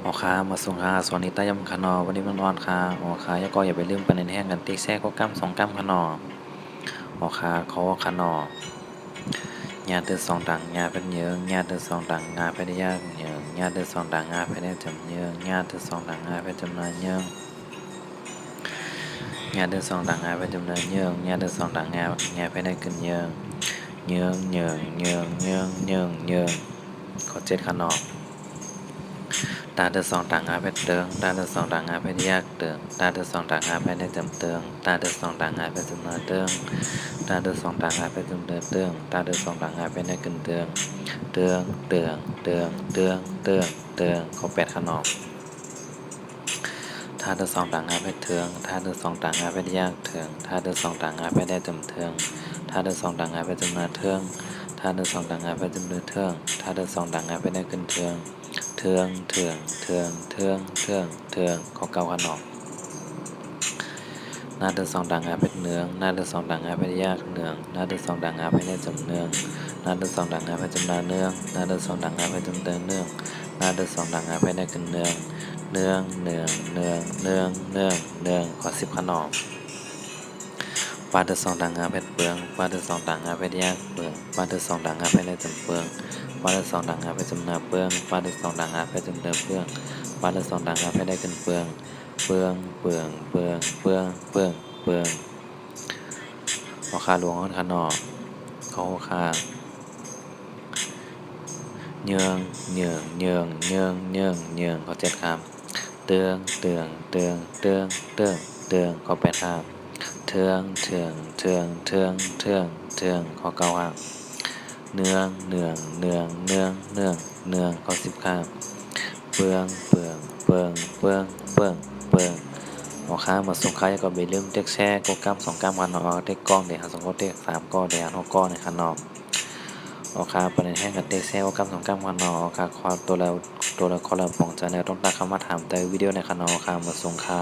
อ๋อค่ะมาส่งค่ะสวัสดีตายำขนอวันนี้มันนอนค่ะอ๋อค่ะแล้วก็อย่าไปลืมไปในแห้งกันติ๊กแซ่ก็กั้ม2 กั้มขนออ๋อค่ะเขาขนอยาเดือด2 ดังยาเป็นเยืองยาเดือด2 ดังงาไปได้ยากเยืองยาเดือด2 ดังงาไปได้จำเยืองยาเดือด2 ดังงาไปจำนานเยืองยาเดือด2 ดังงาไปจำนานเยืองยาเดือด2 ดังงาไปได้ขึ้นเยืองเยืองเยืองเยืองเยืองเยืองเยืองเขา7 ขนอตาเดือด2 ดังงาไปเติงตาเดือด2 ดังงาไปได้ยากเติงตาเดือด2 ดังงาไปได้จำเติงตาเดือด2 ดังงาไปจำนานเติงตาเดือด2 ดังงาไปจำเดินเติงตาเดือด2 ดังงาไปได้ขึ้นเติงเตืองเตืองเตืองเตืองเตืองเตืองเขา8 ขนอถ้าเดือด2 ดังงาไปเถืองถ้าเดือด2 ดังงาไปได้ยากเถืองถ้าเดือด2 ดังงาไปได้จำเถืองถ้าเดือด2 ดังงาไปจำนานเถืองถ้าเดือด2 ดังงาไปจำเดินเถืองถ้าเดือด2 ดังงาไปได้ขึ้นเถืองเถืองเถืองเถืองเถืองเถืองเถืองเขา9 ขนอหน้าเดือด2 ดังงาเป็นเนืองหน้าเดือด2 ดังงาไปได้ยากเนืองหน้าเดือด2 ดังงาไปได้จำเนืองหน้าเดือด2 ดังงาไปจำนาเนืองหน้าเดือด2 ดังงาไปจำเดินเนืองหน้าเดือด2 ดังงาไปได้ขึ้นเนืองเนืองเนืองเนืองเนืองเนืองเนืองขอ10 ขนอปาเดือด2 ดังงาเป็นเปลืองปาเดือด2 ดังงาไปได้ยากเปลืองปาเดือด2 ดังงาไปได้จำเปลืองปาเดือด2 ดังงาไปจำนาเปลืองปาเดือด2 ดังงาไปจำเดินเปลืองปาเดือด2 ดังงาไปได้ขึ้นเปลืองเปลืองเปลืองเปลืองเปลืองเปลืองเปลืองราคาหลวงขนอเขาคาเยืองเยืองเยืองเยืองเยืองเยืองเขา7 คำเตืองเตืองเตืองเตืองเตืองเตืองเขา8 คำเทืองเทืองเทืองเทืองเทืองเทืองเขา9 คำเนืองเนืองเนืองเนืองเนืองเนืองเขา10 คำเปลืองเปลืองเปลืองเปลืองเปลืองเปลืองหัวค้ามาส่งค้าก็ไปลืมเด็กแช่ก็กั้ม2 กั้มกันเนาะเด็กกล้องเด็กหา2 ก็เด็ก3 ก็เด็ก6 ก็ในขนมโอเคประเด็นแห้งกับเด็กแซ่ว่า2 กั้มกันเนาะโอเคความตัวเราคอเราปองใจในต้องตาคำมาถามแต่วิดีโอในขนมค่ะมาส่งค้า